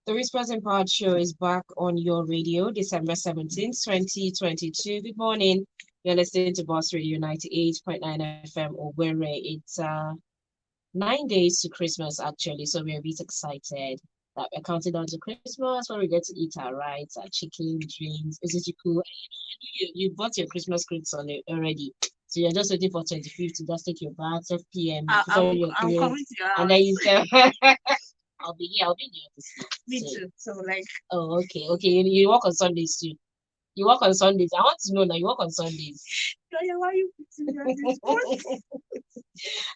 The Whispers Empowered Show is back on your radio, December 17th, 2022. Good morning. You're listening to Boss Radio 98.9 FM Owerri. It's 9 days to Christmas, actually, so we're a bit excited that we're counting down to Christmas when we get to eat our rice, our chicken, drinks. Is it cool? You bought your Christmas cakes already. So you're just waiting for 25th to just take your bath, 12 p.m. I'm coming to your house. And then you say, I'll be here in the office. Me too. So like. Oh, okay. You work on Sundays too. You work on Sundays. I want to know now. You work on Sundays. Why are you putting me on this spot?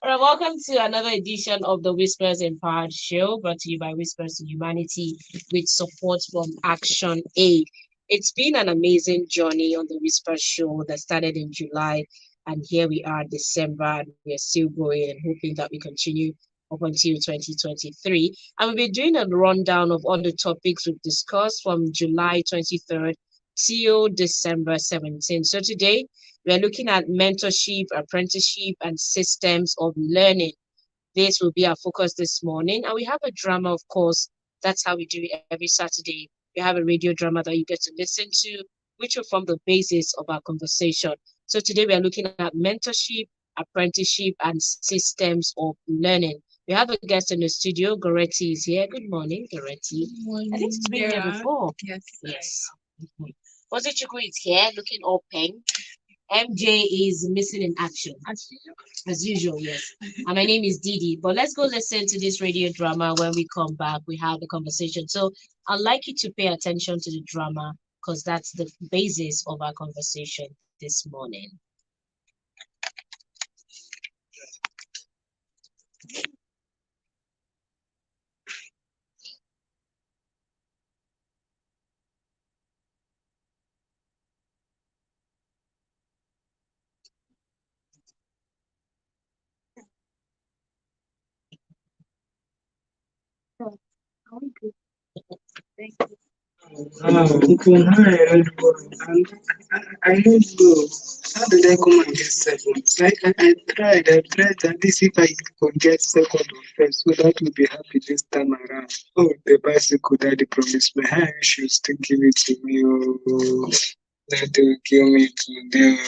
All right, welcome to another edition of the Whispers Empowered Show, brought to you by Whispers to Humanity with support from Action Aid. It's been an amazing journey on the Whispers Show that started in July, and here we are, December, and we're still going and hoping that we continue up until 2023. And we'll be doing a rundown of all the topics we've discussed from July 23rd till December 17th. So today, we're looking at mentorship, apprenticeship, and systems of learning. This will be our focus this morning. And we have a drama, of course. That's how we do it every Saturday. We have a radio drama that you get to listen to, which will form the basis of our conversation. So today, we are looking at mentorship, apprenticeship, and systems of learning. We have a guest in the studio. Goretti is here. Good morning, Goretti. Good morning. I think it's been here before. Yes. Ozichukwu is here, looking all pink. MJ is missing in action. As usual, yes. And my name is Didi. But let's go listen to this radio drama. When we come back, we have the conversation. So I'd like you to pay attention to the drama because that's the basis of our conversation this morning. Thank you. Okay, hi, everyone. I don't know. How did I come and get second? I tried that this if I could get second or first, so that would be happy this time around. Oh, the bicycle daddy promised me, hi, you should still give it to me. Oh, that will kill me today.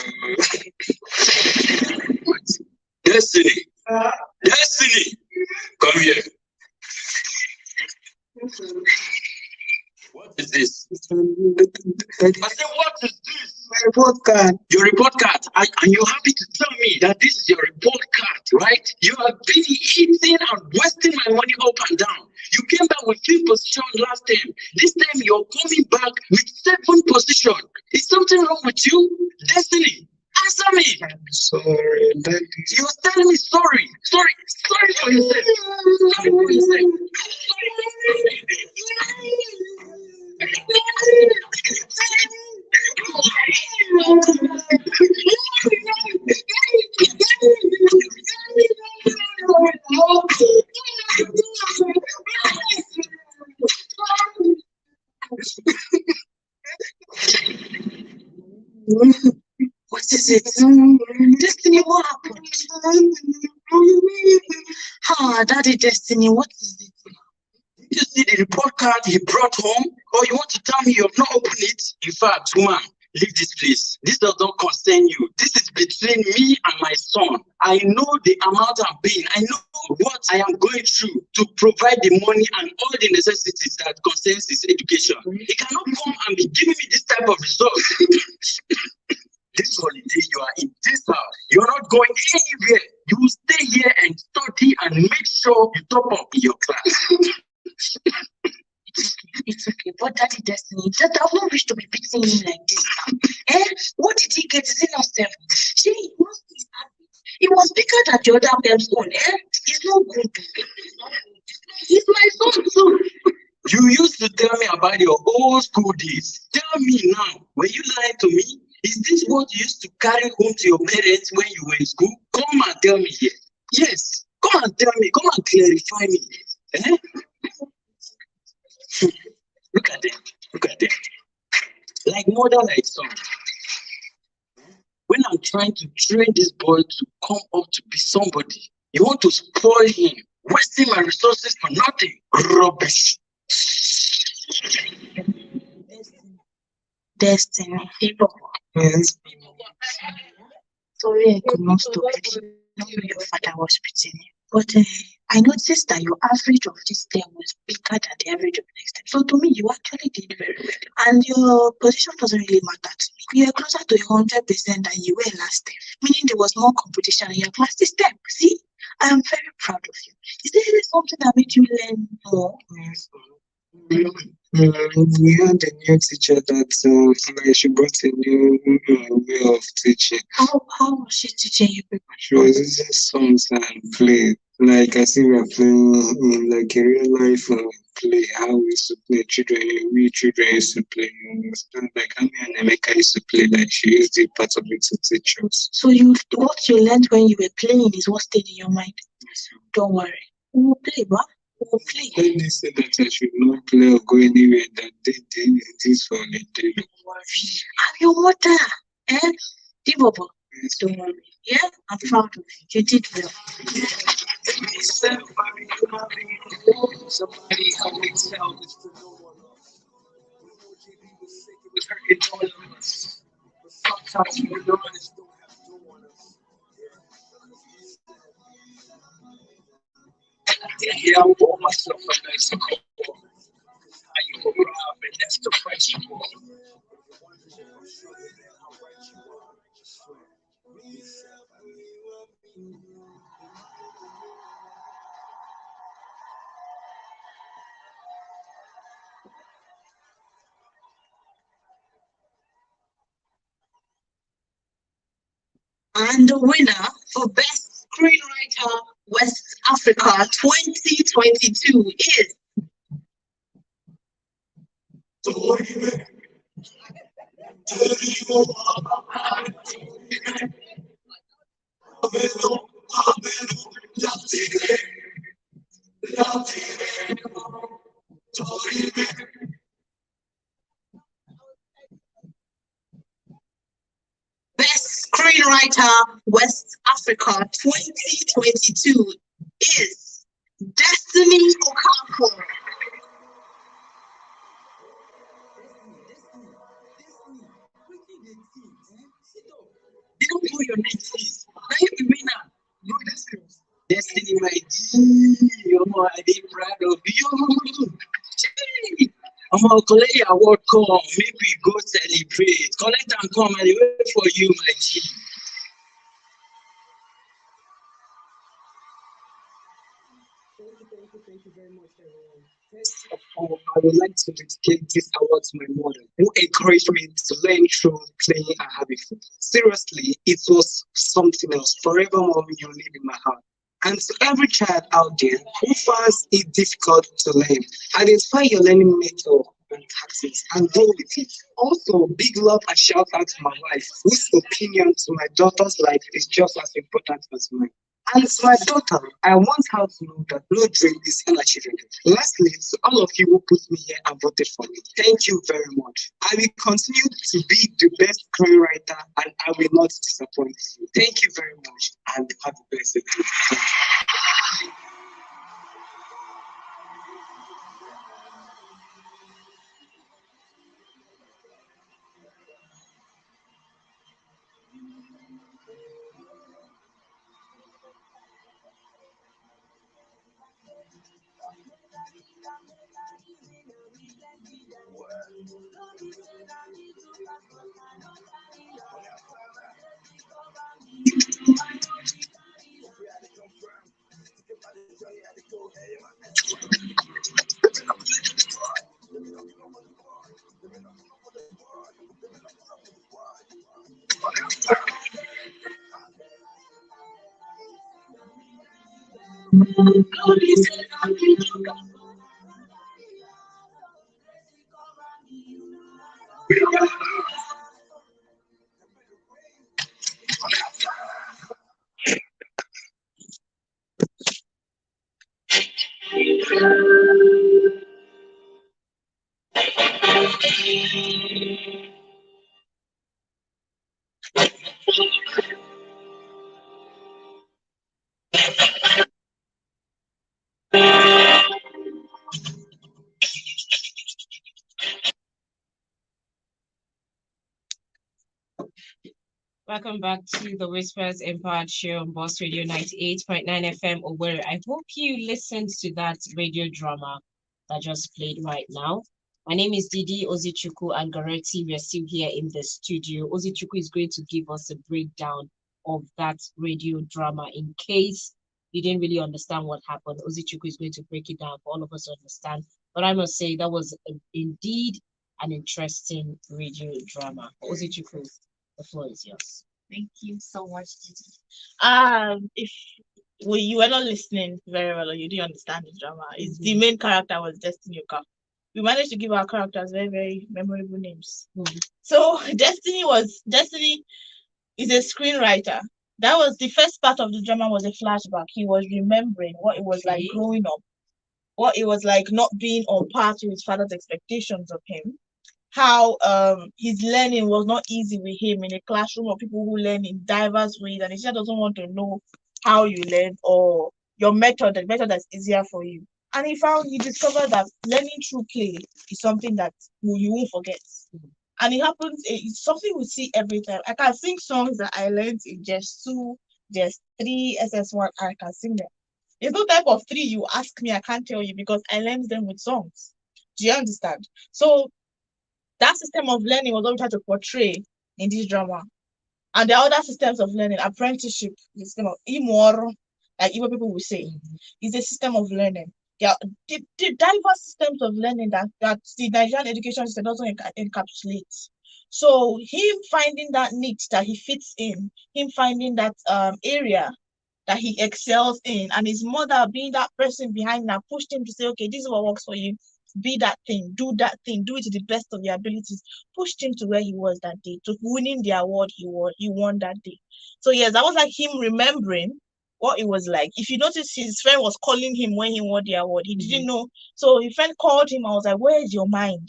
Destiny! Destiny! Come here. What is this? I said, what is this? My report card. Your report card. And you're happy to tell me that this is your report card, right? You have been eating and wasting my money up and down. You came back with 5th position last time. This time you're coming back with 7th position. Is something wrong with you? Destiny, answer me. I'm sorry. That is... You're telling me sorry. Sorry for yourself. Sorry for yourself. What is it? Destiny, what happened? Daddy Destiny, what is it? You see the report card he brought home, or you want to tell me you have not opened it? In fact, woman, leave this place. This does not concern you. This is between me and my son. I know the amount I'm paying. I know what I am going through to provide the money and all the necessities that concerns his education. He cannot come and be giving me this type of result. This holiday, you are in this house. You're not going anywhere. You will stay here and study and make sure you top up in your class. It's okay, but Daddy Destiny, that I don't wish to be beating him like this now. What did he get? Is it not 7? See, he must be happy. He was bigger than the other man's own. It's not good. He's my son too. You used to tell me about your old school days. Tell me now, were you lying to me? Is this what you used to carry home to your parents when you were in school? Come and tell me here. Yes, come and tell me. Come and clarify me. Look at them. Look at them. Like mother, like son. When I'm trying to train this boy to come up to be somebody, You want to spoil him, wasting my resources for nothing. Rubbish. Destiny. People. Yes. Sorry, I could not stop it. I know your father was beating you. But I noticed that your average of this term was bigger than the average of next term. So to me, you actually did very well. And your position doesn't really matter to me. You are closer to 100% than you were last term. Meaning there was more competition in your class this term. See, I am very proud of you. Is there really something that made you learn more? Yes. We had a new teacher that like she brought a new way of teaching. How was she teaching you people? She was using songs and play. Like I see we are playing in like a real life play. How we used to play we children used to play. You understand? Like Ami and Emeka used to play. Like she used the part of it to teach us. So what you learned when you were playing is what stayed in your mind. Don't worry. We will play, but we will play. When they said that I should not play or go anywhere, that they did this for me. They Don't worry. I'm your mother. Eh? Dibobo. yes. Don't worry. Yeah? I'm proud of you. You did well. Somebody help me tell this to no one else. We know JB was sick, it was hurting all of us. But sometimes we know this don't have to on us. Yeah, I bought myself a nice car. Cause how you arrive, and that's the price you want. How right you are, I swear. And the winner for Best Screenwriter West Africa 2022 is Best Screenwriter West Africa 2022 is Destiny Okafor. They don't know your name, please. Now you be winner. No, Destiny, my G. I dey proud of you. Gee. Collect your award come. Make we go celebrate. Collect and come. I dey wait for you, my G. Thank you very much, everyone. First of all, I would like to dedicate this award to my mother, who encouraged me to learn through playing and having fun. Seriously, it was something else. Forevermore, you live in my heart. And to every child out there who finds it difficult to learn, identify your learning method and tactics and go with it. Also, big love and shout out to my wife, whose opinion to my daughter's life is just as important as mine. And to my daughter, I want her to know that no dream is unachievable. Lastly, to all of you who put me here and voted for me, thank you very much. I will continue to be the best screenwriter and I will not disappoint you. Thank you very much and have a blessed day. Welcome back to the Whispers Empowered Show on Boss Radio 98.9 FM Owerri. I hope you listened to that radio drama that just played right now. My name is Didi Ozichuku and Gareti. We are still here in the studio. Ozichuku is going to give us a breakdown of that radio drama in case you didn't really understand what happened. Ozichuku is going to break it down for all of us to understand. But I must say, that was indeed an interesting radio drama. Ozichuku, the floor is yours. Thank you so much, Gigi. If you were not listening very well or you didn't understand the drama, it's the main character was Destiny Oka. We managed to give our characters very, very memorable names. So Destiny is a screenwriter. That was the first part of the drama was a flashback. He was remembering what it was like growing up, what it was like not being on par to his father's expectations of him, how his learning was not easy with him in a classroom of people who learn in diverse ways, and he just doesn't want to know how you learn or your method, the method that's easier for you. And he discovered that learning through play is something that you won't forget. And it happens, it's something we see every time. I can sing songs that I learned in just 2, just 3, SS1, I can sing them. There's no type of 3 you ask me, I can't tell you because I learned them with songs. Do you understand? So that system of learning was what we tried to portray in this drama. And the other systems of learning, apprenticeship, the system of imor, like even people will say, is a system of learning. Yeah, the diverse systems of learning that the Nigerian education system doesn't encapsulate. So him finding that niche that he fits in, him finding that area that he excels in, and his mother being that person behind that pushed him to say, okay, this is what works for you. Be that thing, do it to the best of your abilities. Pushed him to where he was that day, to winning the award he won that day. So yes, that was like him remembering what it was like. If you notice, his friend was calling him when he won the award. He didn't know. So his friend called him. I was like, where is your mind?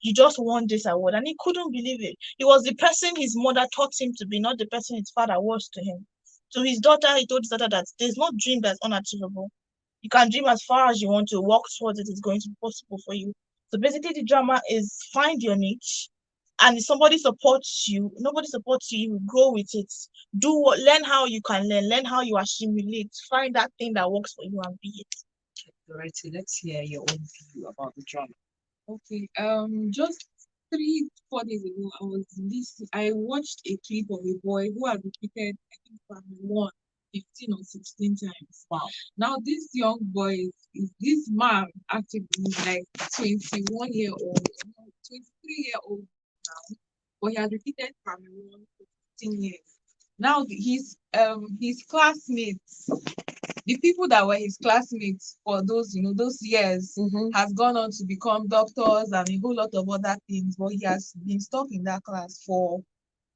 You just won this award. And he couldn't believe it. He was the person his mother taught him to be, not the person his father was to him. To his daughter, he told his daughter that there's no dream that's unachievable. You can dream as far as you want to, work towards it, it's going to be possible for you. So basically, the drama is find your niche, and if somebody supports you, nobody supports you, you grow with it. Learn how you can learn how you assimilate, find that thing that works for you and be it. Right, so let's hear your own view about the drama. Okay. Just 3-4 days ago, I watched a clip of a boy who had repeated, I think, from 15 or 16 times. Wow. Now, this young boy is this man actually is like 21-year-old, 23-year-old now, but he has repeated from 1 to 15 years. Now, his classmates, the people that were his classmates for those years, has gone on to become doctors and a whole lot of other things, but he has been stuck in that class for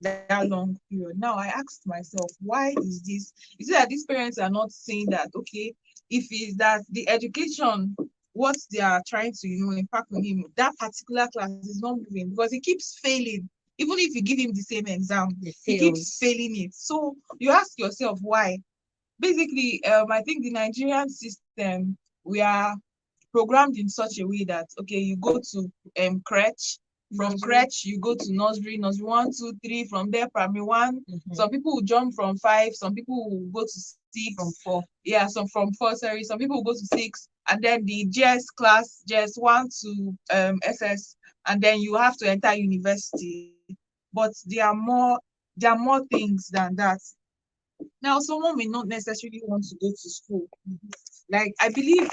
that long period. Now I asked myself, why is this? Is it that these parents are not saying that, okay, if it's that the education, what they are trying to impact on him, that particular class is not moving because he keeps failing. Even if you give him the same exam, he keeps failing it. So you ask yourself why. Basically, I think the Nigerian system, we are programmed in such a way that, okay, you go to crèche, from crèche you go to nursery 1, 2, 3, from there primary 1. Some people will jump from 5, some people will go to 6, From 4. yeah, some from 4, sorry, some people will go to 6, and then the JS class, JS 1 to SS, and then you have to enter university. But there are more things than that. Now, someone may not necessarily want to go to school. Like, I believe,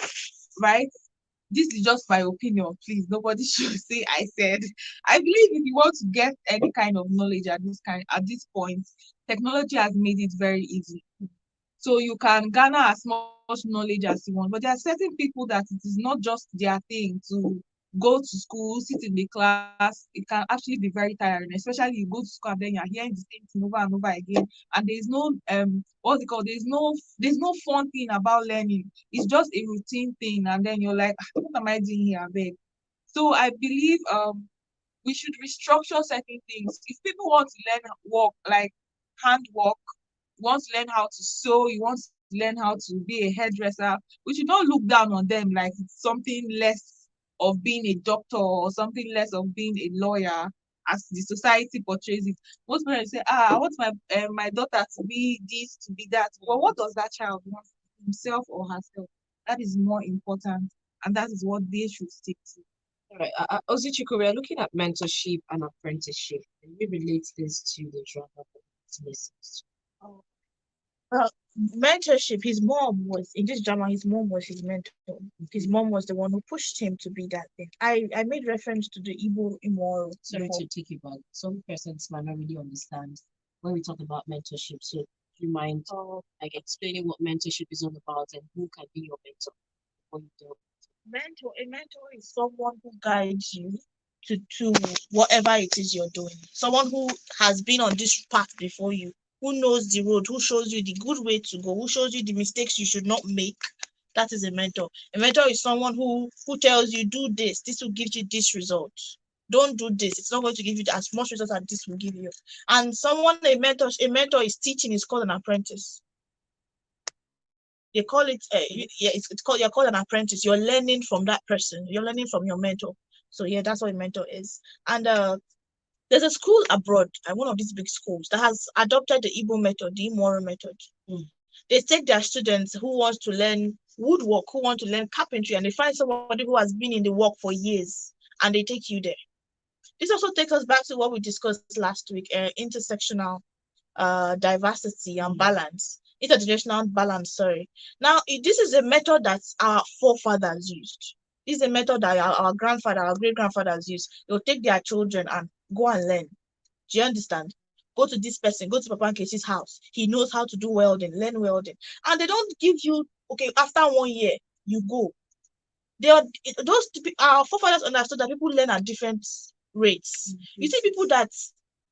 right? This is just my opinion, please. Nobody should say I said. I believe if you want to get any kind of knowledge at this point, technology has made it very easy. So you can garner as much knowledge as you want. But there are certain people that it is not just their thing to go to school, sit in the class. It can actually be very tiring, especially you go to school and then you're hearing the same thing over and over again. And there's no what's it called? There's no fun thing about learning. It's just a routine thing, and then you're like, what am I doing here, babe? So I believe we should restructure certain things. If people want to learn work, like handwork, you want to learn how to sew, you want to learn how to be a hairdresser, we should not look down on them like it's something less of being a doctor or something less of being a lawyer as the society portrays it. Most parents say, I want my daughter to be this, to be that. But what does that child want, himself or herself? That is more important, and that is what they should stick to. All right. Ozuchukwu, we are looking at mentorship and apprenticeship. Can we relate this to the drama that listens? Well, mentorship, his mom was in this drama, his mom was his mentor. His mom was the one who pushed him to be that thing. I made reference to the Igbo immoral. Sorry to take you back. Some persons might not really understand when we talk about mentorship. So, do you mind like explaining what mentorship is all about and who can be your mentor? Before you do? A mentor is someone who guides you to whatever it is you're doing. Someone who has been on this path before you, who knows the road, who shows you the good way to go, who shows you the mistakes you should not make. That is a mentor. A mentor is someone who tells you, do this will give you this result. Don't do this, it's not going to give you as much results as this will give you. And a mentor is teaching, is called an apprentice. They call it you're called an apprentice. You're learning from that person, you're learning from your mentor. So yeah, that's what a mentor is. And there's a school abroad, one of these big schools, that has adopted the Igbo method, the immoral method. They take their students who wants to learn woodwork, who want to learn carpentry, and they find somebody who has been in the work for years, and they take you there. This also takes us back to what we discussed last week, intersectional diversity and balance, intergenerational balance, sorry. Now, this is a method that our forefathers used. This is a method that our grandfather, our great-grandfathers used. They'll take their children and go and learn. Do you understand? Go to this person, go to Papa Nkesi's house. He knows how to do welding, learn welding. And they don't give you, okay, after 1 year, you go. Our forefathers understood that people learn at different rates. You see people that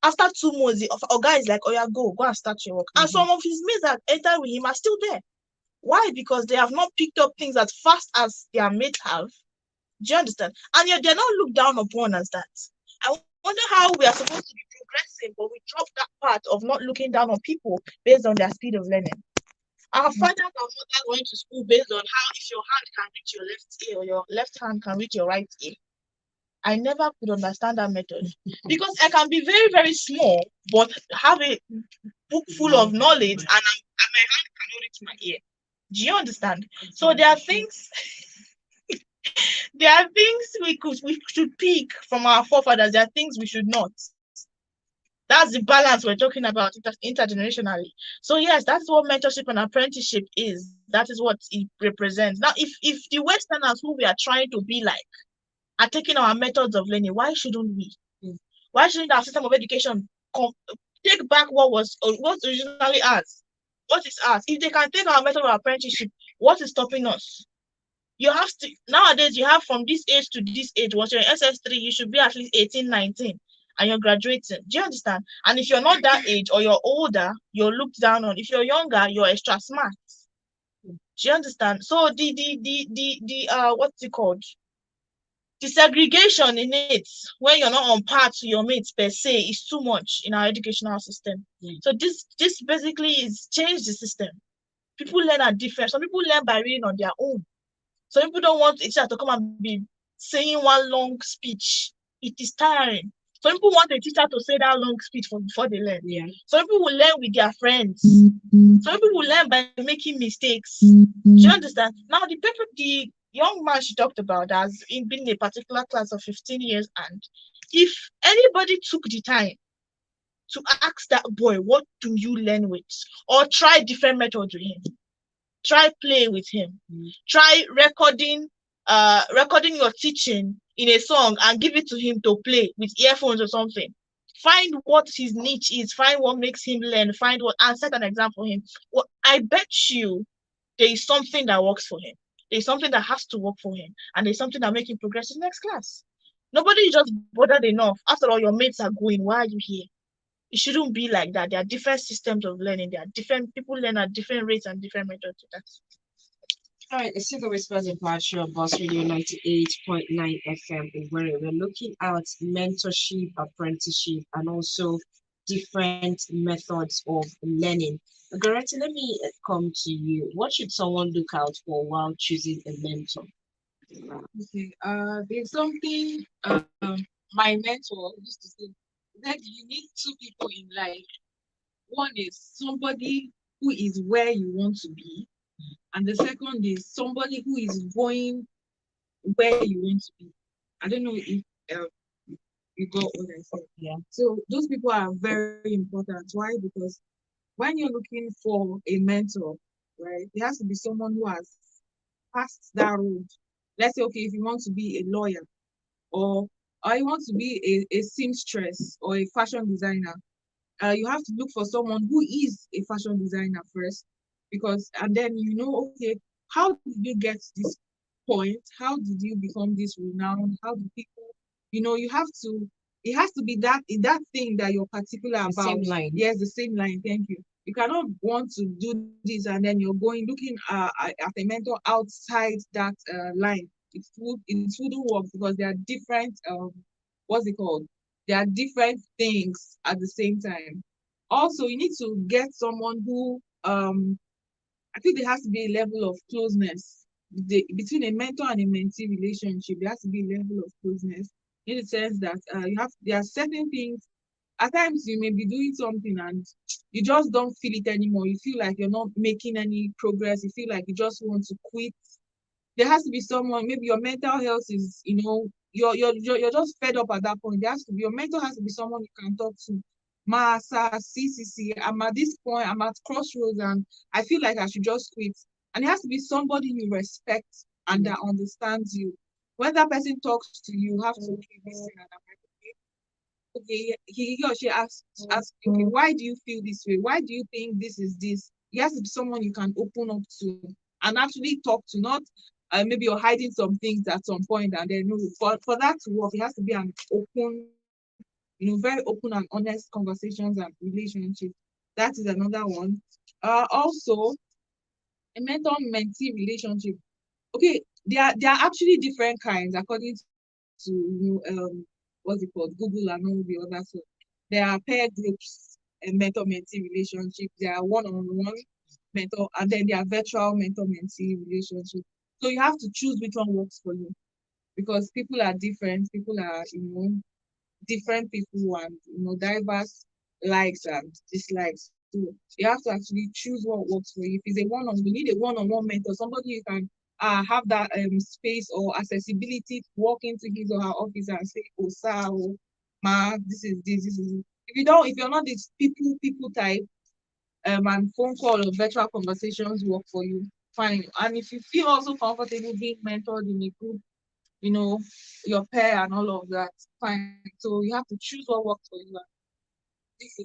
after 2 months, a guy is like, oh yeah, go and start your work. And some of his mates that enter with him are still there. Why? Because they have not picked up things as fast as their mates have. Do you understand? And yet they're not looked down upon as that. I wonder how we are supposed to be progressive, but we drop that part of not looking down on people based on their speed of learning. Our fathers and mothers went to school based on how if your hand can reach your left ear or your left hand can reach your right ear. I never could understand that method because I can be very, very small, but have a book full of knowledge and my hand cannot reach my ear. Do you understand? So there are things we should pick from our forefathers. There are things we should not. That's the balance we're talking about intergenerationally. So yes, that's what mentorship and apprenticeship is. That is what it represents. Now, if the Westerners who we are trying to be like are taking our methods of learning, why shouldn't we? Why shouldn't our system of education take back what originally ours? What is ours? If they can take our method of apprenticeship, what is stopping us? You have to nowadays. You have from this age to this age. Once you're in SS3, you should be at least 18, 19. And you're graduating. Do you understand? And if you're not that age or you're older, you're looked down on. If you're younger, you're extra smart. Do you understand? So what's it called? The segregation in it, when you're not on par to your mates per se, is too much in our educational system. So this basically is change the system. People learn at different. Some people learn by reading on their own. Some people don't want a teacher to come and be saying one long speech. It is tiring. Some people want a teacher to say that long speech before they learn. Yeah. Some people will learn with their friends. Some people will learn by making mistakes. Do you understand? Now, the young man she talked about has been in a particular class of 15 years, and if anybody took the time to ask that boy, what do you learn with? Or try different methods with him. Try play with him. Try recording your teaching in a song and give it to him to play with earphones or something. Find what his niche is. Find what makes him learn. And set an example for him. Well, I bet you there is something that works for him. There's something that has to work for him. And there's something that makes him progress to the next class. Nobody is just bothered enough. After all, your mates are going. Why are you here? It shouldn't be like that. There are different systems of learning. There are different people learn at different rates and different methods. All right, it's still the Whispers in Power Show, Boss Radio 98.9 FM, where we're looking at mentorship, apprenticeship, and also different methods of learning. Gareth, let me come to you. What should someone look out for while choosing a mentor? Okay. There's something my mentor used to say. Then you need two people in life. One is somebody who is where you want to be, and the second is somebody who is going where you want to be. I don't know if uh, you got what I said. Yeah. So those people are very important. Why? Because when you're looking for a mentor, right, there has to be someone who has passed that road. Let's say, okay, if you want to be a lawyer, or you want to be a seamstress or a fashion designer, you have to look for someone who is a fashion designer first, because and then okay, how did you get this point? How did you become this renowned? How do people, you have to, it has to be that thing that you're particular The about. same line. Yes, the same line. Thank you. You cannot want to do this and then you're going looking at a mentor outside that line. It wouldn't work because there are different what's it called? There are different things at the same time. Also, you need to get someone who I think there has to be a level of closeness between a mentor and a mentee relationship. There has to be a level of closeness in the sense that there are certain things. At times, you may be doing something and you just don't feel it anymore. You feel like you're not making any progress. You feel like you just want to quit. There has to be someone. Maybe your mental health is, you're just fed up at that point. There has to be Your mentor has to be someone you can talk to. Masa, CCC, I'm at this point, I'm at crossroads, and I feel like I should just quit. And it has to be somebody you respect and that understands you. When that person talks to you, you have to listen and okay, he or she asks, okay, why do you feel this way? Why do you think this is this? It has to be someone you can open up to and actually talk to, not maybe you're hiding some things at some point and then no, for that to work, it has to be an open, very open and honest conversations and relationships. That is another one. Also, a mentor-mentee relationship. Okay, there are actually different kinds according to what's it called, Google and all the other stuff. There are pair groups and mentor-mentee relationships. There are one-on-one mentor, and then there are virtual mentor-mentee relationships. So you have to choose which one works for you because people are different. People are, different people and diverse likes and dislikes. So you have to actually choose what works for you. If it's you need a one-on-one mentor, somebody you can have that space or accessibility to walk into his or her office and say, "Oh, sir, oh, ma, this is it." If you're not this people type, and phone call or virtual conversations work for you, fine. And if you feel also comfortable being mentored in a group, your pair and all of that, fine. So you have to choose what works for you. This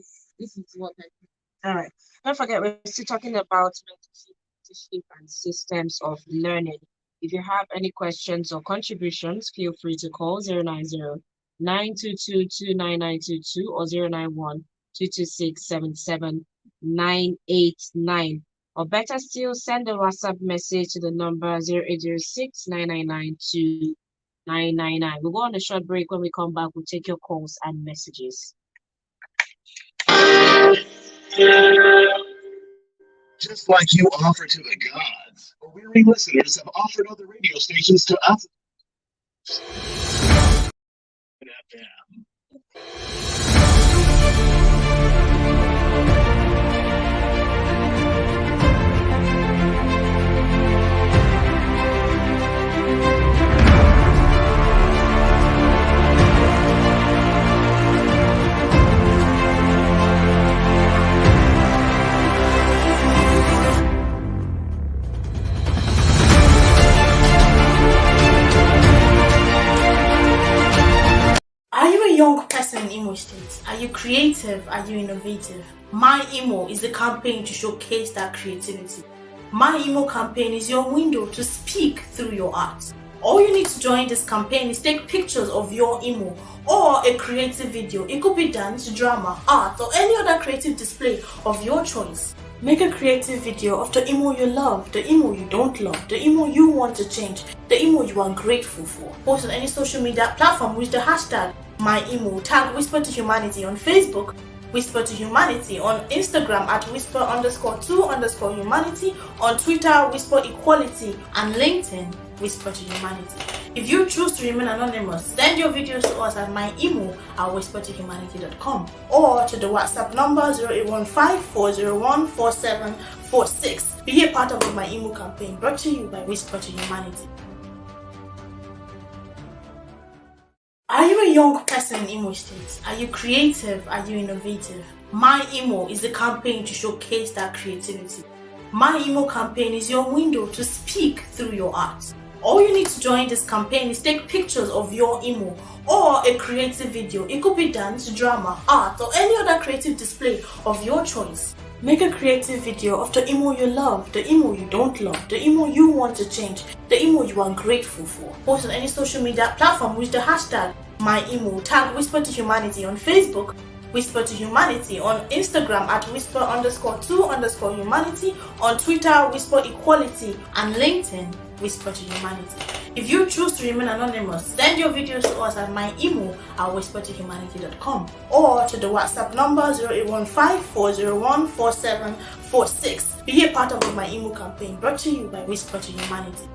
is what I think. All right. Don't forget, we're still talking about mentorship and systems of learning. If you have any questions or contributions, feel free to call 090-922-29922 or 091-226-77989. Or better still, send a WhatsApp message to the number 0806-999-2999. We'll go on a short break. When we come back, we'll take your calls and messages. Just like you offer to the gods, weary listeners have offered other radio stations to us. Are you a young person in Imo State? Are you creative? Are you innovative? My Imo is the campaign to showcase that creativity. My Imo campaign is your window to speak through your art. All you need to join this campaign is take pictures of your Imo or a creative video. It could be dance, drama, art, or any other creative display of your choice. Make a creative video of the Imo you love, the Imo you don't love, the Imo you want to change, the Imo you are grateful for. Post on any social media platform with the hashtag MyImo. Tag Whisper to Humanity on Facebook, Whisper to Humanity on Instagram at Whisper_2_Humanity, on Twitter Whisper Equality, and LinkedIn Whisper to Humanity. If you choose to remain anonymous, send your videos to us at my email at whispertohumanity.com or to the WhatsApp number 0815-401-4746. Be a part of my email campaign brought to you by Whisper to Humanity. Are you a young person in Imo State? Are you creative? Are you innovative? My Imo is a campaign to showcase that creativity. My Imo campaign is your window to speak through your art. All you need to join this campaign is take pictures of your Imo or a creative video. It could be dance, drama, art, or any other creative display of your choice. Make a creative video of the Imo you love, the Imo you don't love, the Imo you want to change, the Imo you are grateful for. Post on any social media platform with the hashtag MyImo. Tag Whisper to Humanity on Facebook, Whisper to Humanity on Instagram at Whisper_2_Humanity, on Twitter, Whisper Equality, and LinkedIn, Whisper to Humanity. If you choose to remain anonymous, send your videos to us at my email at whispertohumanity.com or to the WhatsApp number 0815-401-4746. Be a part of my email campaign brought to you by Whisper to Humanity.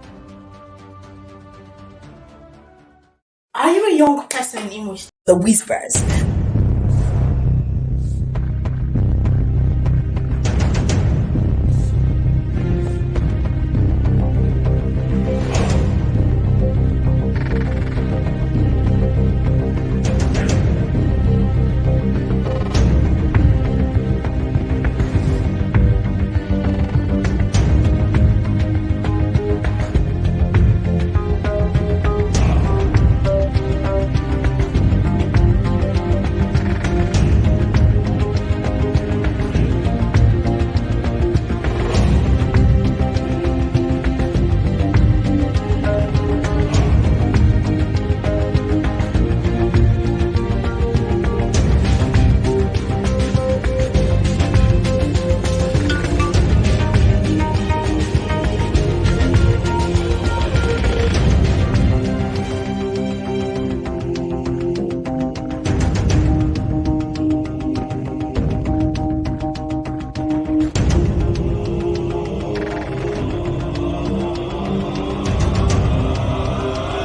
Are you a young person in Imo State? The Whispers.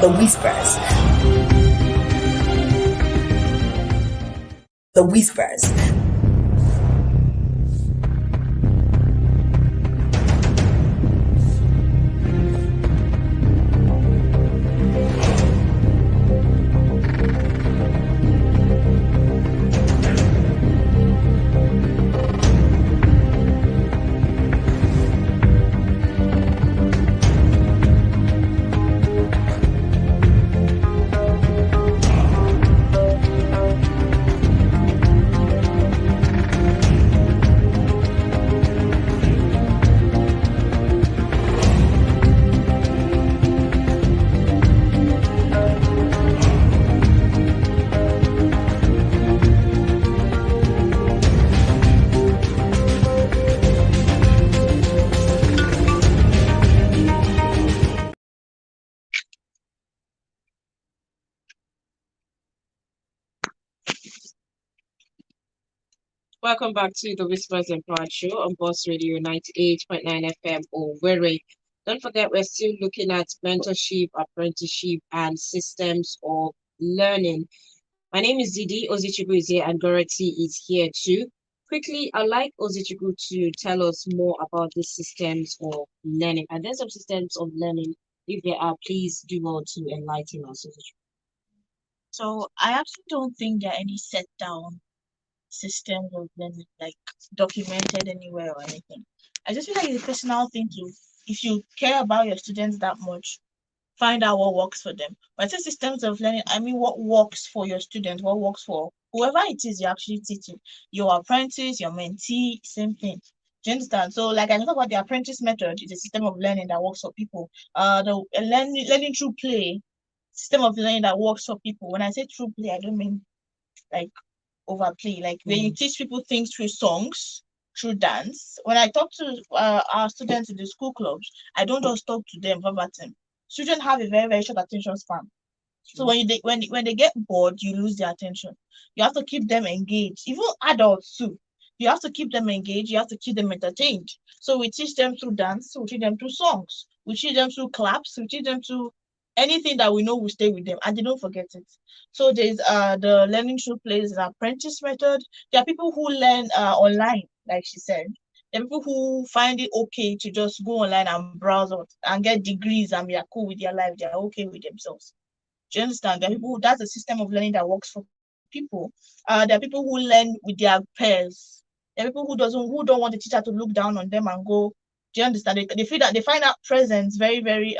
The Whispers. The Whispers. Welcome back to the Whispers and Pride Show on Boss Radio 98.9 FM Owerri. Don't forget, we're still looking at mentorship, apprenticeship, and systems of learning. My name is Didi. Ozichukwu is here, and Goreti is here too. Quickly, I'd like Ozichukwu to tell us more about the systems of learning. And there's some systems of learning. If there are, please do well to enlighten us, Ozichukwu. So I actually don't think there are any set down systems of learning like documented anywhere or anything. I just feel like it's a personal thing to, if you care about your students that much, find out what works for them. When I say systems of learning, I mean what works for your student, what works for whoever it is you're actually teaching. Your apprentice, your mentee, same thing. Do you understand? So, like I talk about the apprentice method, it's a system of learning that works for people. The learning through play, system of learning that works for people. When I say through play, I don't mean like overplay. Like when you teach people things through songs, through dance. When I talk to our students in the school clubs, I don't just talk to them verbatim. Students have a very, very short attention span. So when they get bored, you lose their attention. You have to keep them engaged. Even adults too. You have to keep them engaged. You have to keep them entertained. So we teach them through dance. We teach them through songs. We teach them through claps. We teach them through anything that we know will stay with them, and they don't forget it. So there's the learning through plays, the apprentice method. There are people who learn online, like she said. There are people who find it okay to just go online and browse out and get degrees, and they are cool with their life, they are okay with themselves. Do you understand? There are people that's a system of learning that works for people. There are people who learn with their peers. There are people who don't want the teacher to look down on them and go. Do you understand? They feel that they find that presence very, very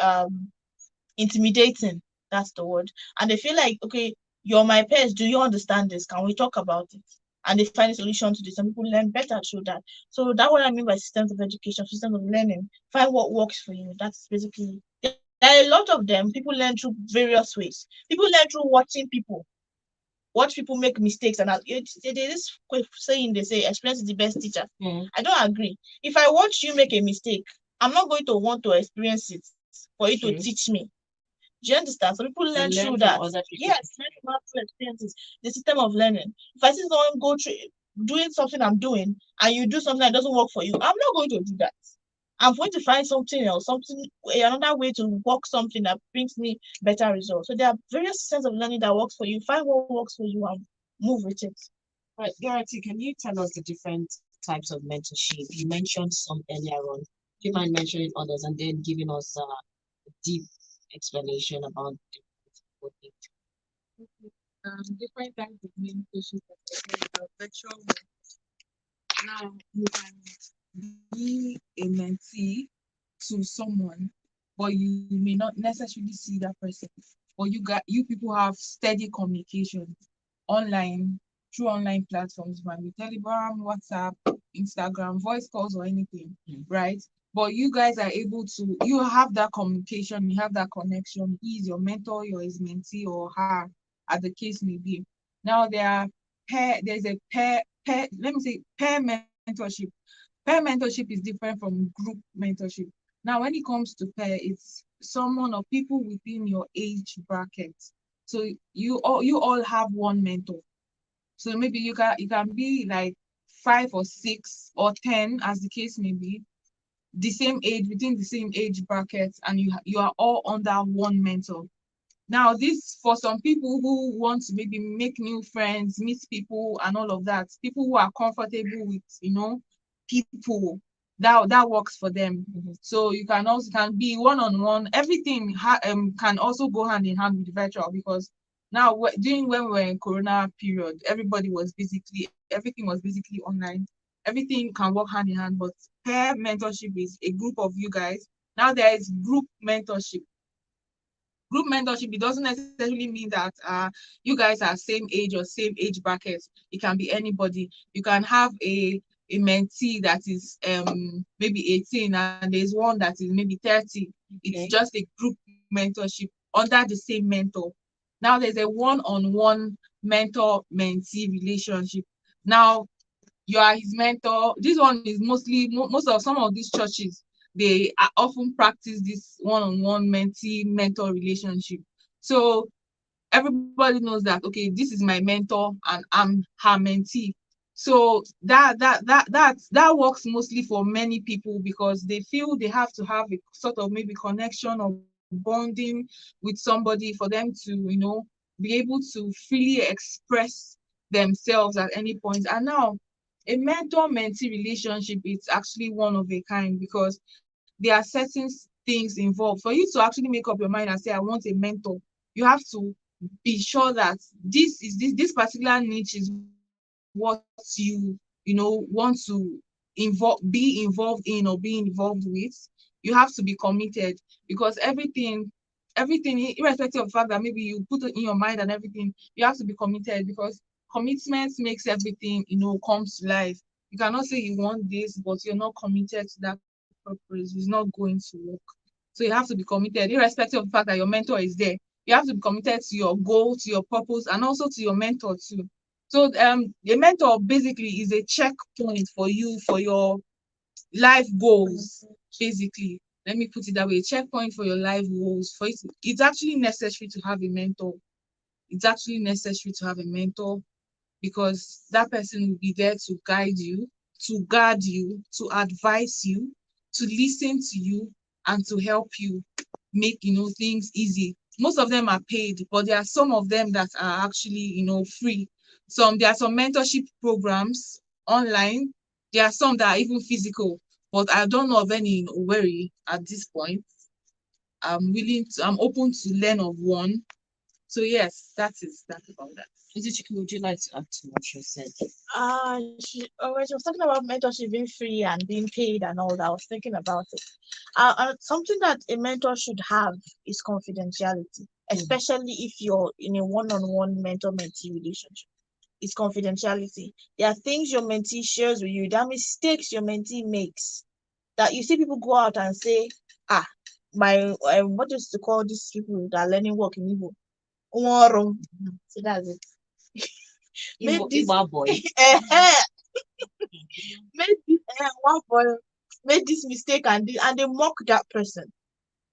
intimidating. That's the word. And they feel like, okay, you're my peers. Do you understand this? Can we talk about it? And they find a solution to this. Some people learn better through that. So that's what I mean by systems of education, systems of learning. Find what works for you. That's basically. There are a lot of them. People learn through various ways. People learn through watching people. Watch people make mistakes, and this saying they say experience is the best teacher. I don't agree. If I watch you make a mistake, I'm not going to want to experience it for you to teach me. Do you understand? So people learn through that. Yes, learn from other experiences. The system of learning. If I see someone go through doing something I'm doing, and you do something that doesn't work for you, I'm not going to do that. I'm going to find something else, another way to work something that brings me better results. So there are various systems of learning that works for you. Find what works for you and move with it. Right, Dorothy, can you tell us the different types of mentorship? You mentioned some earlier on. Do you mind mentioning others and then giving us a deep explanation about what it? Different types of mentorship, virtual. Now you can be a mentee to someone, but you may not necessarily see that person. But you people have steady communication online through online platforms, maybe Telegram, WhatsApp, Instagram, voice calls, or anything, right? But you guys are able to, you have that communication, you have that connection. He's your mentor, you're his mentee, or her, as the case may be. Now there's a let me say pair mentorship. Pair mentorship is different from group mentorship. Now, when it comes to pair, it's someone or people within your age bracket. So you all have one mentor. So maybe you can be like 5 or 6 or 10, as the case may be, the same age, within the same age brackets, and you are all under one mentor. Now, this for some people who want to maybe make new friends, meet people, and all of that. People who are comfortable with people, that works for them. So you can be one-on-one. Everything can also go hand in hand with virtual, because now during when we were in Corona period, everything was basically online. Everything can work hand in hand, but pair mentorship is a group of you guys. Now there is group mentorship. Group mentorship, it doesn't necessarily mean that you guys are same age or same age brackets. It can be anybody. You can have a mentee that is maybe 18, and there's one that is maybe 30. It's just a group mentorship under the same mentor. Now there's a one-on-one mentor-mentee relationship. Now you are his mentor. This one is mostly most of some of these churches, they often practice this one-on-one mentee mentor relationship. So everybody knows that, okay, this is my mentor and I'm her mentee. So that works mostly for many people, because they feel they have to have a sort of maybe connection or bonding with somebody for them to be able to freely express themselves at any point. And now a mentor-mentee relationship is actually one of a kind, because there are certain things involved. For you to actually make up your mind and say, I want a mentor, you have to be sure that this particular niche is what want to be involved in or be involved with. You have to be committed, because everything, irrespective of the fact that maybe you put it in your mind and everything, you have to be committed, because commitment makes everything comes to life. You cannot say you want this, but you're not committed to that purpose. It's not going to work. So you have to be committed, irrespective of the fact that your mentor is there. You have to be committed to your goal, to your purpose, and also to your mentor too. So a mentor basically is a checkpoint for you for your life goals. Basically, let me put it that way: a checkpoint for your life goals. It's actually necessary to have a mentor. It's actually necessary to have a mentor, because that person will be there to guide you, to guard you, to advise you, to listen to you, and to help you make things easy most of them are paid, but there are some of them that are actually, free. There are some mentorship programs online. There are some that are even physical, but I don't know of any in Owerri at this point. I'm open to learn of one. So yes, that's about that. Izuchukwu, would you like to add to what you said? When she was talking about mentorship being free and being paid and all that, I was thinking about it. Something that a mentor should have is confidentiality, especially if you're in a one-on-one mentor-mentee relationship. It's confidentiality. There are things your mentee shares with you, there are mistakes your mentee makes, that you see people go out and say, my what is to call these people that are learning work in Igbo? So that's it. Made this Igbo boy. made this one boy made this mistake, and they mock that person.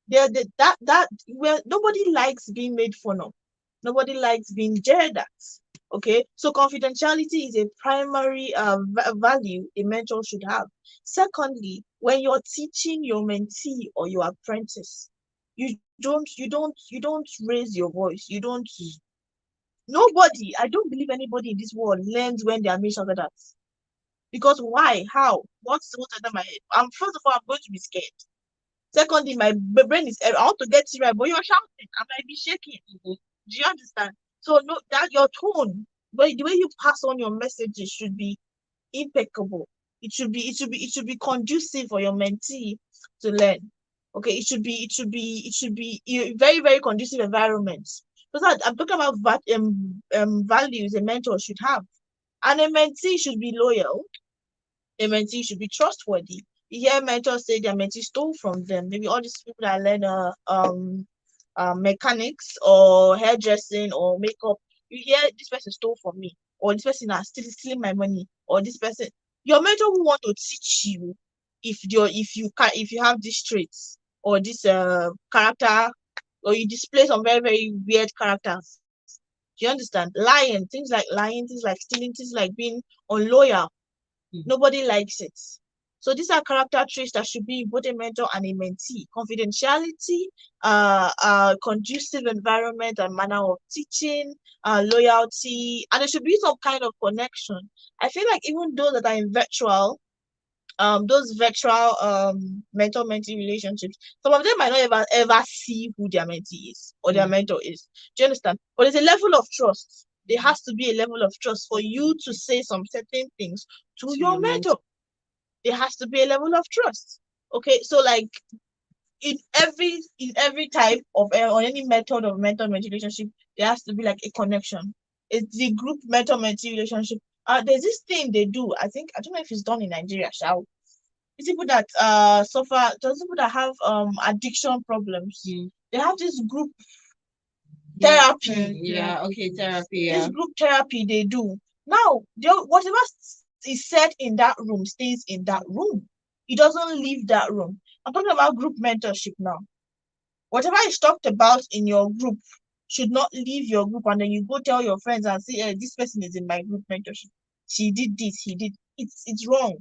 Well, nobody likes being made fun of. Nobody likes being jeered at. Okay, so confidentiality is a primary value a mentor should have. Secondly, when you're teaching your mentee or your apprentice, you don't raise your voice. You don't. Nobody. I don't believe anybody in this world learns when they are made shouted at. Because why? How? What's under my head? First of all, I'm going to be scared. Secondly, my brain is. I want to get it right, but you're shouting. I might be shaking. Do you understand? So no, that your tone, but the way you pass on your messages should be impeccable. It should be conducive for your mentee to learn. Okay, it should be a very, very conducive environment. Because I'm talking about values a mentor should have. And a mentee should be loyal. A mentee should be trustworthy. You hear mentors say their mentee stole from them. Maybe all these people that learn mechanics or hairdressing or makeup. You hear this person stole from me, or this person is still stealing my money, or this person. Your mentor will want to teach you if you have these traits or this character, or you display some very, very weird characters. Do you understand? Lying, things like stealing, things like being unloyal. Nobody likes it. So these are character traits that should be in both a mentor and a mentee. Confidentiality, conducive environment and manner of teaching, loyalty, and there should be some kind of connection. I feel like even those that are in those virtual mentor-mentee relationships, some of them might not ever see who their mentee is or their mentor is. Do you understand? But there's a level of trust. There has to be a level of trust for you to say some certain things to your mentor. There has to be a level of trust. Okay, so like in every type of on any method of mentor-mentee relationship, there has to be like a connection. It's the group mentor-mentee relationship. There's this thing they do. I don't know if it's done in Nigeria. It's people that suffer. There's people that have addiction problems. They have this group therapy. Therapy. This group therapy they do. Now, whatever is said in that room stays in that room. It doesn't leave that room. I'm talking about group mentorship now. Whatever is talked about in your group should not leave your group, and then you go tell your friends and say, hey, this person is in my group mentorship. She did this, he did. It's wrong.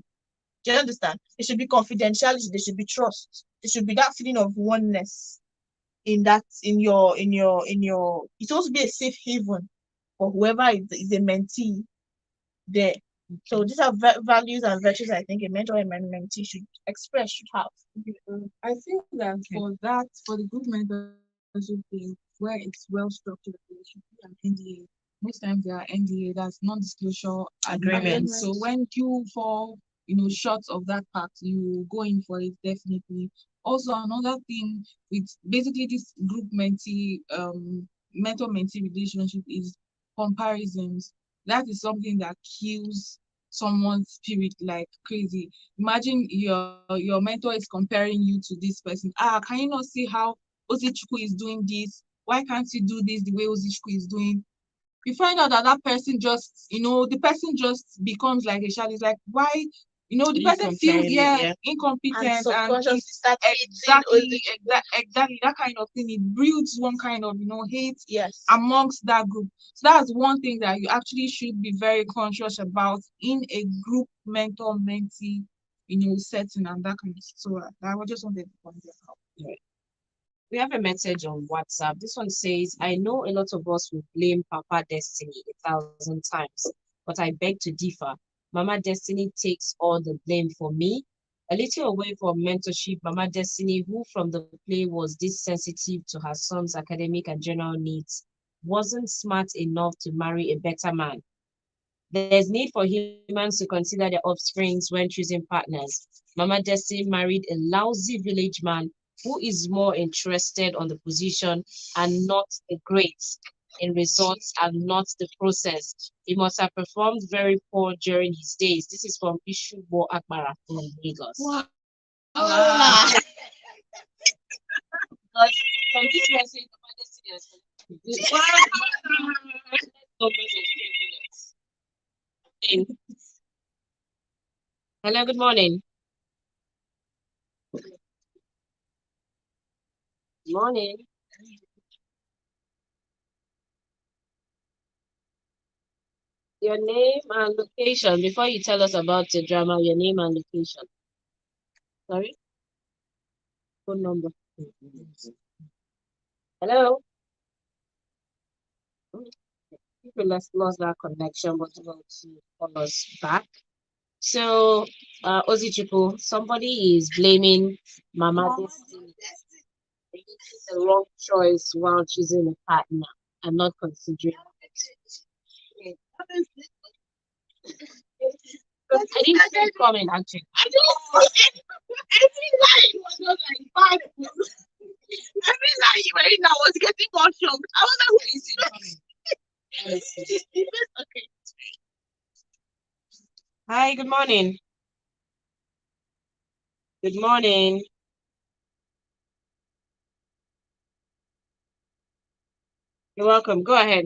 Do you understand? There should be confidentiality, there should be trust, there should be that feeling of oneness in your it's supposed to be a safe haven for whoever is a mentee there. So these are values and virtues I think a mentor and mentee should have. I feel that for the group mentorship thing, where it's well structured, there should be an NDA. Most times there are NDA, that's non-disclosure agreement. So when you fall, short of that part, you go in for it definitely. Also, another thing with basically this group mentor-mentee relationship is comparisons. That is something that kills someone's spirit like crazy. Imagine your mentor is comparing you to this person. Can you not see how Ozichukwu is doing this? Why can't you do this the way Ozichukwu is doing? You find out that person just, the person just becomes like a child. It's like, why, the person feels incompetent, and subconsciously start exactly that kind of thing. It builds one kind of hate amongst that group. So that's one thing that you actually should be very conscious about in a group mentor-mentee setting and that kind of stuff. So I just wanted to point that out. We have a message on WhatsApp. This one says, I know a lot of us will blame Papa Destiny 1,000 times, but I beg to differ. Mama Destiny takes all the blame for me. A little away from mentorship, Mama Destiny, who from the play was this sensitive to her son's academic and general needs, wasn't smart enough to marry a better man. There's need for humans to consider their offsprings when choosing partners. Mama Destiny married a lousy village man who is more interested on the position and not the grades in results and not the process. He must have performed very poor during his days. This is from Ishubo Akbara from Lagos. Wow. But from this message, Mama Destiny has Hello, good morning. Morning. Your name and location before you tell us about the drama. Your name and location. Sorry, phone number. Hello. People lost that connection, but want to call us back. So, Ozichukwu, somebody is blaming Mama Destiny for making the wrong choice while choosing a partner and not considering it. I didn't see it coming actually. I don't every line was not like bad. Every line you were in, I was getting more shocked. I was like, where is it coming? Okay. Hi, good morning. Good morning. You're welcome. Go ahead.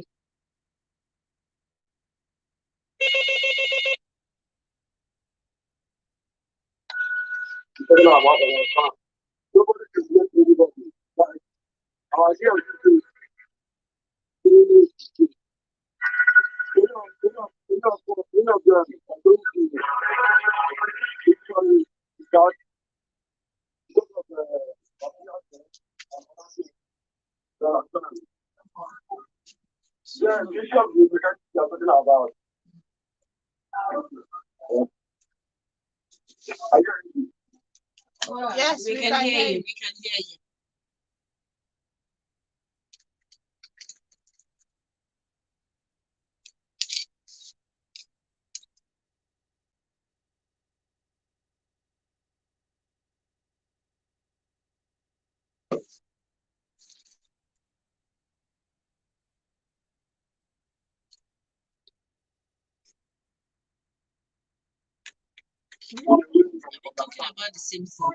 Yes, we can hear you. We can hear you. We're talking about the same thing.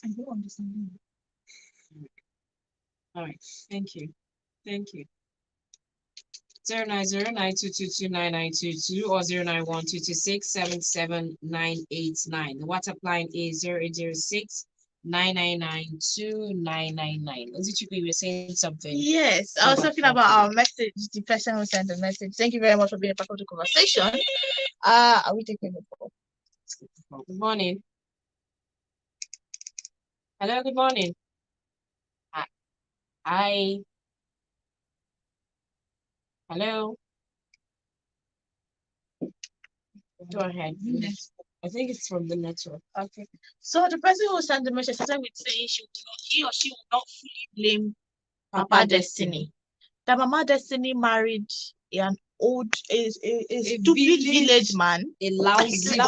I don't understand. All right. Thank you. Thank you. 09092229922 or 09122677989. The WhatsApp line is 0806 9992999. Ozichukwu, you were saying something. Yes, I was talking about our message, the person who sent the message. Thank you very much for being a part of the conversation. Are we taking the call? Good morning. Hello, good morning. Hi. Hello. Go ahead. Yes. I think it's from the network. Okay. So the person who sent the message started with saying he or she will not fully blame Papa Destiny. That Mama Destiny married an a stupid village man. A lousy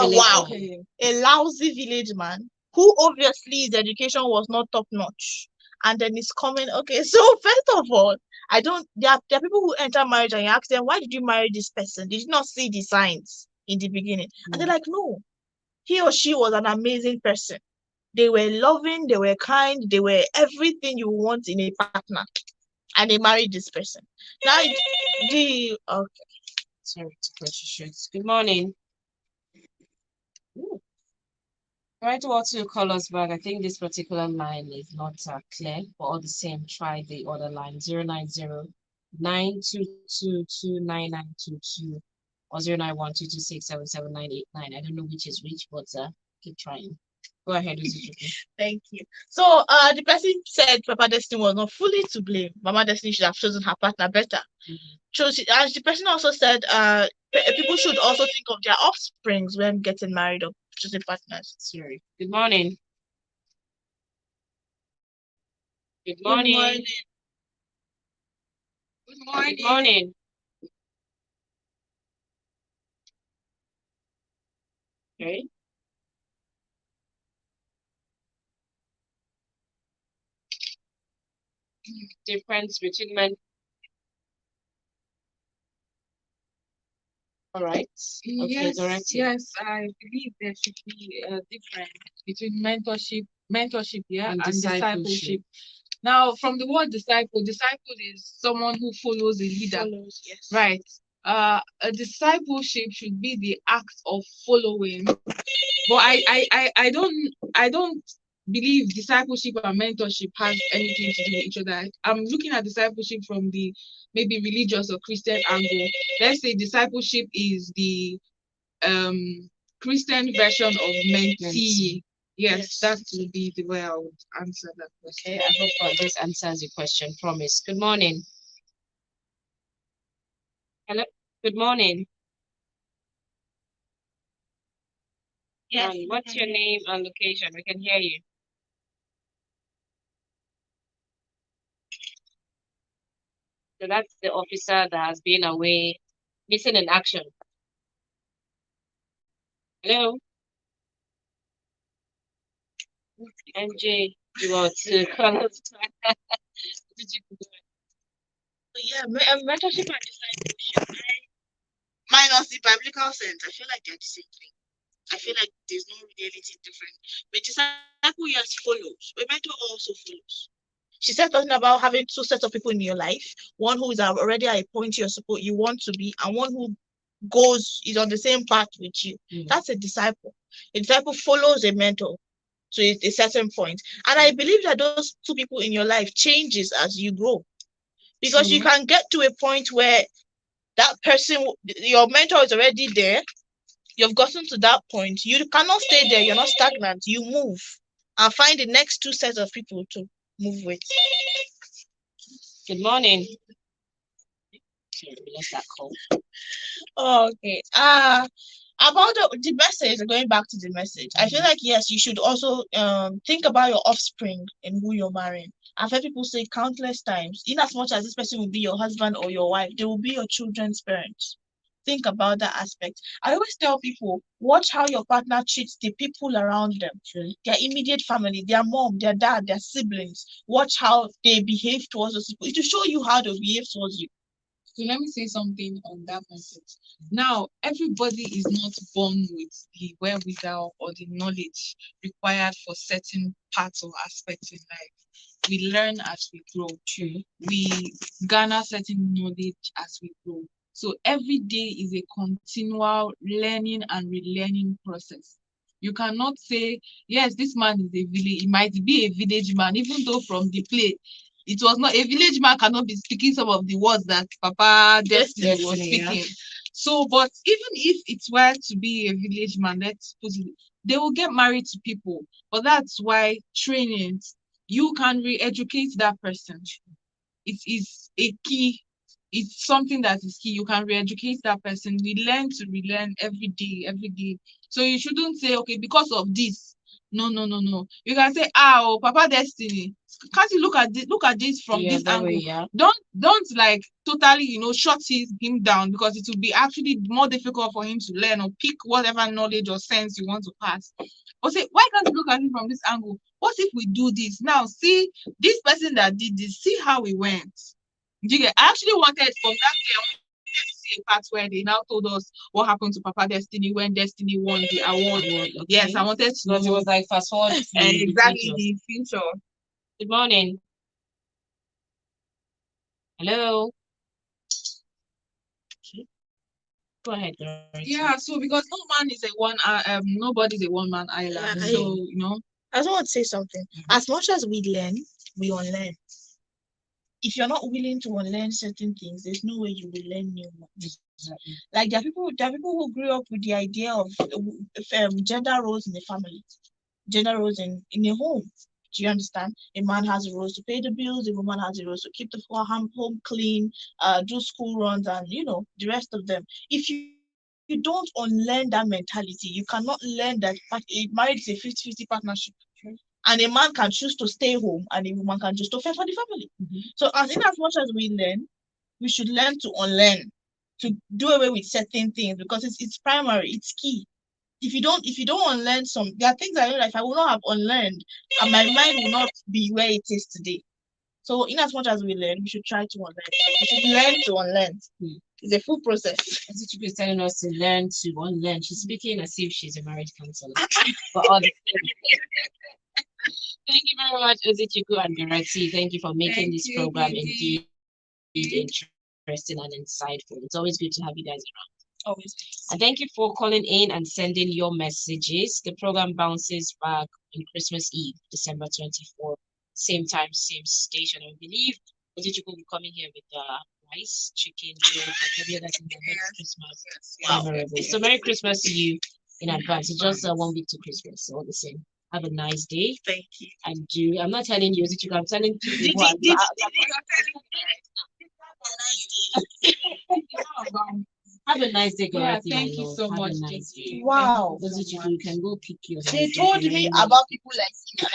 a lousy village man who obviously his education was not top notch. And then it's coming. Okay, so first of all, there are people who enter marriage and you ask them, why did you marry this person? Did you not see the signs in the beginning? And they're like, no, he or she was an amazing person. They were loving, they were kind, they were everything you want in a partner. And they married this person. Now, okay. Sorry to cut you short. Good morning. Ooh. All right, what to call us back? I think this particular line is not clear, but all the same, try the other line 090-922-29922 or 091-226-77989. I don't know which is which, but keep trying. Go ahead, Uzuchukwu. Thank you. So the person said Papa Destiny was not fully to blame. Mama Destiny should have chosen her partner better. So as the person also said, people should also think of their offsprings when getting married or choosing partners. Sorry. Good morning. Good Good morning. morning. Good morning. Good morning. Okay. Difference between men. All right. Okay, Yes, directive. yes, I believe there should be a difference between mentorship, yeah, And and discipleship. discipleship. Now, from the word disciple is someone who follows a leader, Follows, yes. right? A discipleship should be the act of following. But I don't believe discipleship and mentorship has anything to do with each other. I'm looking at discipleship from the maybe religious or Christian angle. Let's say discipleship is the Christian version of mentee. Yes, that would be the way I would answer that question. Okay, I hope this answers your question. Promise. Good morning. Hello. Good morning. Yes. And what's your name and location? We can hear you. So that's the officer that has been away, missing in action. Hello. MJ, you want to call us? Did you? Yeah, mentorship and discipleship. Minus the biblical sense, I feel like they're the same thing. I feel like there's no really anything different. But disciple, yes, follows. But mentor also follows. She said something about having two sets of people in your life. One who is already at a point you want to be, and one who is on the same path with you. That's a disciple. A disciple follows a mentor to a certain point. And I believe that those two people in your life changes as you grow. Because you can get to a point where that person, your mentor is already there. You've gotten to that point. You cannot stay there. You're not stagnant. You move and find the next two sets of people to move with. Good morning. Sorry, we lost that call. Okay. About the message, going back to the message, I feel like yes, you should also think about your offspring and who you're marrying. I've heard people say countless times, in as much as this person will be your husband or your wife, they will be your children's parents. Think about that aspect. I always tell people, watch how your partner treats the people around them, their immediate family, their mom, their dad, their siblings. Watch how they behave towards those people. It will show you how they behave towards you. So let me say something on that message. Now, everybody is not born with the wherewithal or the knowledge required for certain parts or aspects in life. We learn as we grow. True. We garner certain knowledge as we grow. So every day is a continual learning and relearning process. You cannot say, yes, this man is a village. He might be a village man, even though from the play it was not a village man cannot be speaking some of the words that Papa Destiny was speaking. Yeah. So, but even if it were to be a village man, let's put it, they will get married to people. But that's why training, you can re-educate that person. It is a key. It's something that is key. You can re-educate that person. We learn to relearn every day, every day. So you shouldn't say, okay, because of this. No. You can say, oh, Papa Destiny. Can't you look at this from this angle? Way, yeah. Don't like totally, shut him down, because it will be actually more difficult for him to learn or pick whatever knowledge or sense you want to pass. Or say, why can't you look at it from this angle? What if we do this? Now, see this person that did this, see how it went. I actually wanted from that day, I wanted to see a part where they now told us what happened to Papa Destiny when Destiny won the award. Okay. Yes, I wanted to know. It was like fast forward to exactly the future. Good morning. Hello. Go ahead, Dorothy. Yeah, so because no man is a nobody's a one man island. Yeah, So I just want to say something. As much as we learn, we unlearn. If you're not willing to unlearn certain things, there's no way you will learn new ones. Exactly. Like there are people who grew up with the idea of gender roles in the family, gender roles in a home. Do you understand? A man has a role to pay the bills, a woman has a role to keep the home clean, do school runs, and the rest of them. If you don't unlearn that mentality, you cannot learn that marriage is a 50-50 partnership. And a man can choose to stay home and a woman can choose to fend for the family. So as much as we learn, we should learn to unlearn, to do away with certain things, because it's primary, it's key. If you don't unlearn there are things I know that if I will not have unlearned, and my mind will not be where it is today. So in as much as we learn, we should try to unlearn. We should learn to unlearn. It's a full process. As if she's telling us to learn to unlearn. She's speaking as if she's a marriage counselor. For all the Thank you very much, Ozichukwu and Dorothy. Thank you for making this program indeed interesting and insightful. It's always good to have you guys around. Always. And thank you for calling in and sending your messages. The program bounces back on Christmas Eve, December 24th. Same time, same station. I believe Ozichukwu will be coming here with rice, chicken, every other thing that makes Christmas memorable. So Merry Christmas to you in advance. It's just 1 week to Christmas, so all the same. Have a nice day. Thank you. And I'm not telling you, I'm telling you. Have a nice day, Dorothy. Thank you so much. Nice day. Wow. You can go pick your. They told me about people like you.